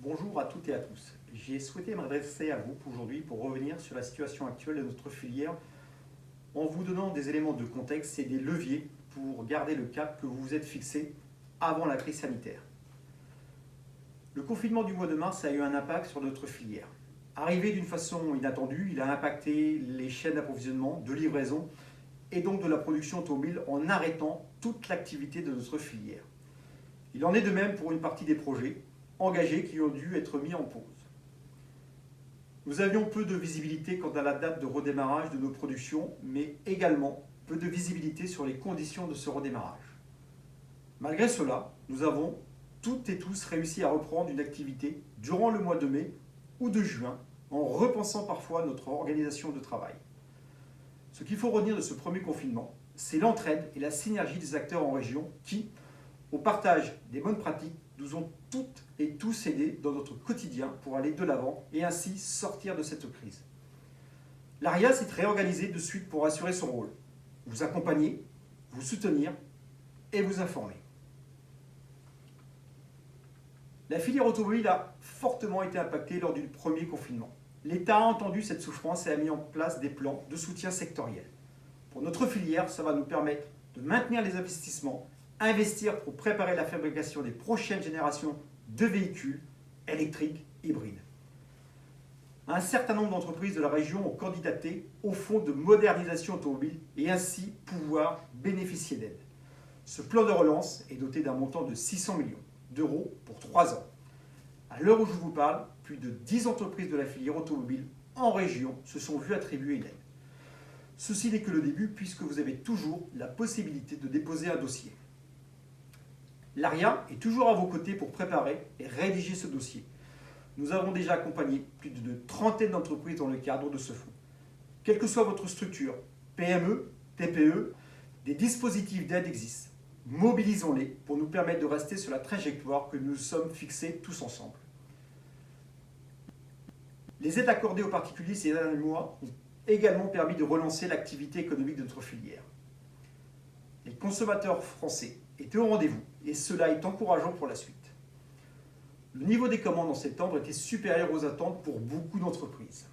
Bonjour à toutes et à tous. J'ai souhaité m'adresser à vous aujourd'hui pour revenir sur la situation actuelle de notre filière en vous donnant des éléments de contexte et des leviers pour garder le cap que vous vous êtes fixé avant la crise sanitaire. Le confinement du mois de mars a eu un impact sur notre filière. Arrivé d'une façon inattendue, il a impacté les chaînes d'approvisionnement, de livraison et donc de la production automobile en arrêtant toute l'activité de notre filière. Il en est de même pour une partie des projets engagés qui ont dû être mis en pause. Nous avions peu de visibilité quant à la date de redémarrage de nos productions, mais également peu de visibilité sur les conditions de ce redémarrage. Malgré cela, nous avons toutes et tous réussi à reprendre une activité durant le mois de mai ou de juin, en repensant parfois notre organisation de travail. Ce qu'il faut retenir de ce premier confinement, c'est l'entraide et la synergie des acteurs en région qui, au partage des bonnes pratiques, nous ont toutes et tous aidés dans notre quotidien pour aller de l'avant et ainsi sortir de cette crise. L'ARIA s'est réorganisée de suite pour assurer son rôle, vous accompagner, vous soutenir et vous informer. La filière automobile a fortement été impactée lors du premier confinement. L'État a entendu cette souffrance et a mis en place des plans de soutien sectoriel. Pour notre filière, ça va nous permettre de maintenir les investissements, investir pour préparer la fabrication des prochaines générations de véhicules électriques hybrides. Un certain nombre d'entreprises de la région ont candidaté au fonds de modernisation automobile et ainsi pouvoir bénéficier d'aide. Ce plan de relance est doté d'un montant de 600 millions d'euros pour 3 ans. À l'heure où je vous parle, plus de 10 entreprises de la filière automobile en région se sont vues attribuer une aide. Ceci n'est que le début puisque vous avez toujours la possibilité de déposer un dossier. L'ARIA est toujours à vos côtés pour préparer et rédiger ce dossier. Nous avons déjà accompagné plus d'une trentaine d'entreprises dans le cadre de ce fonds. Quelle que soit votre structure, PME, TPE, des dispositifs d'aide existent. Mobilisons-les pour nous permettre de rester sur la trajectoire que nous nous sommes fixés tous ensemble. Les aides accordées aux particuliers ces derniers mois ont également permis de relancer l'activité économique de notre filière. Les consommateurs français étaient au rendez-vous et cela est encourageant pour la suite. Le niveau des commandes en septembre était supérieur aux attentes pour beaucoup d'entreprises.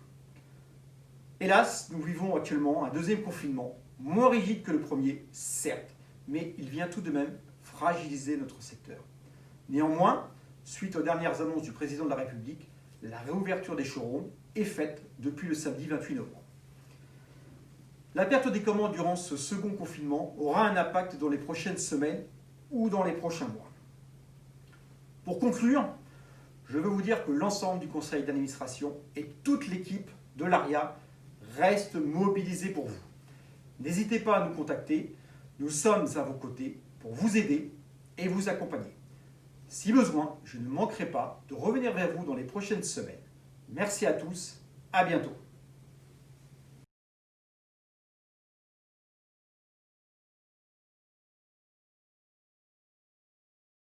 Hélas, nous vivons actuellement un deuxième confinement, moins rigide que le premier, certes, mais il vient tout de même fragiliser notre secteur. Néanmoins, suite aux dernières annonces du président de la République, la réouverture des showrooms est faite depuis le samedi 28 novembre. La perte des commandes durant ce second confinement aura un impact dans les prochaines semaines ou dans les prochains mois. Pour conclure, je veux vous dire que l'ensemble du conseil d'administration et toute l'équipe de l'ARIA restent mobilisés pour vous. N'hésitez pas à nous contacter, nous sommes à vos côtés pour vous aider et vous accompagner. Si besoin, je ne manquerai pas de revenir vers vous dans les prochaines semaines. Merci à tous, à bientôt.